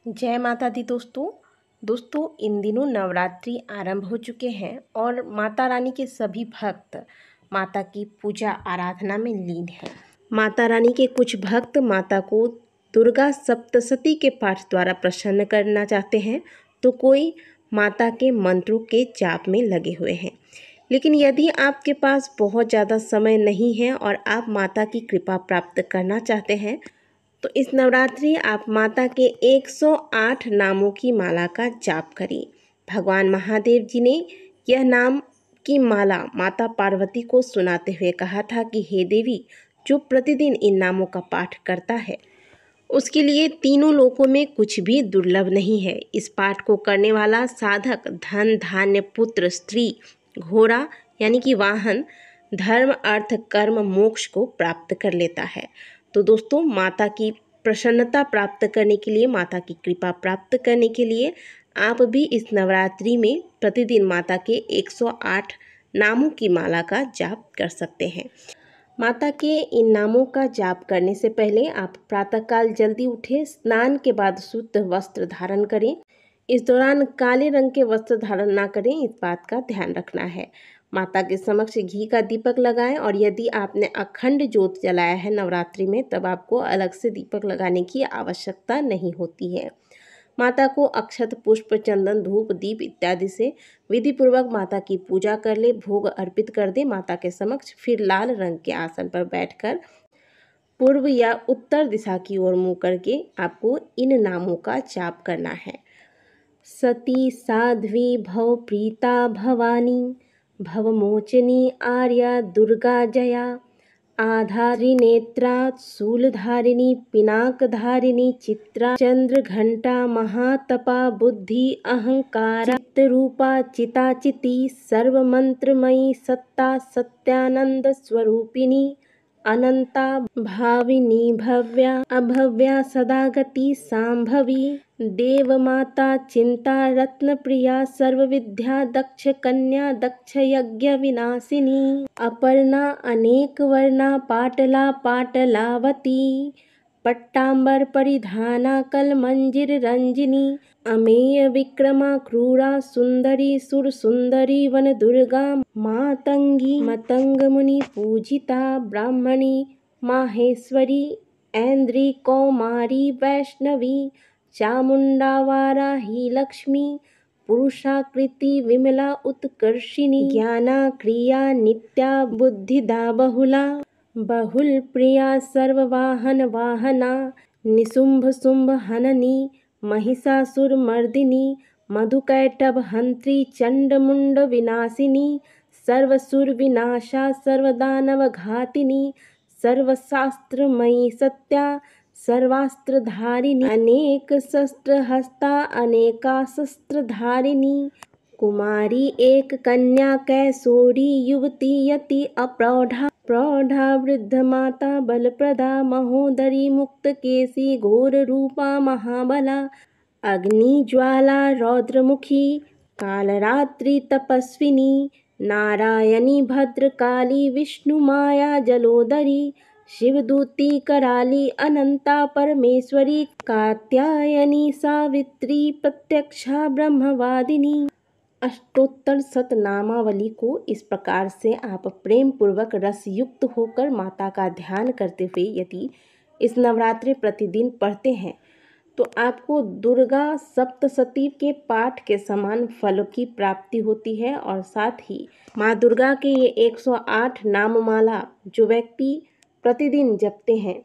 जय माता दी दोस्तों इन दिनों नवरात्रि आरंभ हो चुके हैं और माता रानी के सभी भक्त माता की पूजा आराधना में लीन हैं। माता रानी के कुछ भक्त माता को दुर्गा सप्तशती के पाठ द्वारा प्रसन्न करना चाहते हैं, तो कोई माता के मंत्रों के जाप में लगे हुए हैं। लेकिन यदि आपके पास बहुत ज़्यादा समय नहीं है और आप माता की कृपा प्राप्त करना चाहते हैं, तो इस नवरात्रि आप माता के 108 नामों की माला का जाप करें। भगवान महादेव जी ने यह नाम की माला माता पार्वती को सुनाते हुए कहा था कि हे देवी, जो प्रतिदिन इन नामों का पाठ करता है उसके लिए तीनों लोकों में कुछ भी दुर्लभ नहीं है। इस पाठ को करने वाला साधक धन, धान्य, पुत्र, स्त्री, घोड़ा यानी कि वाहन, धर्म, अर्थ, कर्म, मोक्ष को प्राप्त कर लेता है। तो दोस्तों, माता की प्रसन्नता प्राप्त करने के लिए, माता की कृपा प्राप्त करने के लिए आप भी इस नवरात्रि में प्रतिदिन माता के 108 नामों की माला का जाप कर सकते हैं। माता के इन नामों का जाप करने से पहले आप प्रातःकाल जल्दी उठें, स्नान के बाद शुद्ध वस्त्र धारण करें। इस दौरान काले रंग के वस्त्र धारण ना करें, इस बात का ध्यान रखना है। माता के समक्ष घी का दीपक लगाएं और यदि आपने अखंड ज्योत जलाया है नवरात्रि में, तब आपको अलग से दीपक लगाने की आवश्यकता नहीं होती है। माता को अक्षत, पुष्प, चंदन, धूप, दीप इत्यादि से विधि पूर्वक माता की पूजा कर ले, भोग अर्पित कर दे माता के समक्ष। फिर लाल रंग के आसन पर बैठकर पूर्व या उत्तर दिशा की ओर मुँह करके आपको इन नामों का जाप करना है। सती साध्वी भवप्रीता भवानी, भवमोचनी आर्या दुर्गा जया, आधारी नेत्रा शूलधारिणी पिनाकधारिणी चित्रा, चंद्र घंटा महातपा बुद्धि अहंकारा, चित्तरूपा चिताचिति, सर्वमंत्रमयी सत्ता सत्यानंद स्वरूपिणी, अनंता भाविनी भव्या अभव्या सदागति सांभवी, देवमाता चिंता रत्न प्रिया, सर्वविद्या दक्ष कन्या, दक्ष यज्ञ विनाशिनी, अपर्णा अनेक वर्णा, पाटला पाटलावती, पट्टांबर परिधाना कलमंजिर रंजिनी, अमेय विक्रमा क्रूरा सुंदरी सुर सुंदरी, वन दुर्गा मातंगी, मतंग मुनि पूजिता, ब्राह्मणी माहेश्वरी, ऐन्द्री कौमारी वैष्णवी, चामुंडा वाराही लक्ष्मी, पुरुषाकृति विमला उत्कर्षिणी, ज्ञाना क्रिया नित्या बुद्धिदा बहुला, बहुल प्रिया सर्ववाहन वाहना, निशुंभ शुंभ हननी, महिषासुर मर्दिनी, मधुकैटभ हंत्री, चंड मुंड विनाशिनी, सर्वसुर विनाशा, सर्वदानव घातिनी, सर्वशास्त्रमयी सत्या, सर्वास्त्रधारिणी, अनेक शस्त्र हस्ता, अनेका शस्त्रधारिणी, कुमारी एक कन्या कैशोरी, युवती यति अप्रौढ़ा, प्रौढ़ा वृद्ध माता बलप्रदा, महोदरी मुक्त केसी, घोर रूपा महाबला, अग्नि ज्वाला रौद्रमुखी, कालरात्रि तपस्विनी, नारायणी भद्रकाली, विष्णु माया जलोदरी, शिवदूती कराली, अनंता परमेश्वरी, कात्यायनी सावित्री, प्रत्यक्षा ब्रह्मवादिनी। अष्टोत्तर शतनामावली को इस प्रकार से आप प्रेम पूर्वक रसयुक्त होकर माता का ध्यान करते हुए यदि इस नवरात्रि प्रतिदिन पढ़ते हैं, तो आपको दुर्गा सप्तशती के पाठ के समान फल की प्राप्ति होती है। और साथ ही माँ दुर्गा के ये 108 नाममाला जो व्यक्ति प्रतिदिन जपते हैं,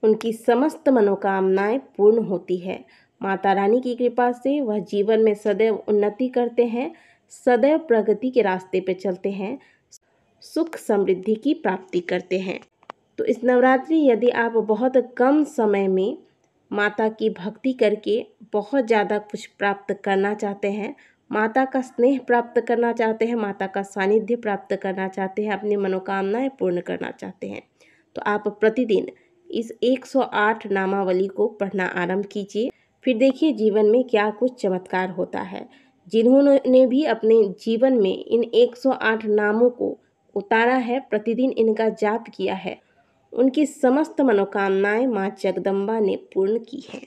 उनकी समस्त मनोकामनाएं पूर्ण होती है। माता रानी की कृपा से वह जीवन में सदैव उन्नति करते हैं, सदैव प्रगति के रास्ते पर चलते हैं, सुख समृद्धि की प्राप्ति करते हैं। तो इस नवरात्रि यदि आप बहुत कम समय में माता की भक्ति करके बहुत ज़्यादा कुछ प्राप्त करना चाहते हैं, माता का स्नेह प्राप्त करना चाहते हैं, माता का सानिध्य प्राप्त करना चाहते हैं, अपनी मनोकामनाएं पूर्ण करना चाहते हैं, तो आप प्रतिदिन इस 108 नामावली को पढ़ना आरंभ कीजिए। फिर देखिए जीवन में क्या कुछ चमत्कार होता है। जिन्होंने भी अपने जीवन में इन 108 नामों को उतारा है, प्रतिदिन इनका जाप किया है, उनकी समस्त मनोकामनाएं माँ जगदम्बा ने पूर्ण की हैं।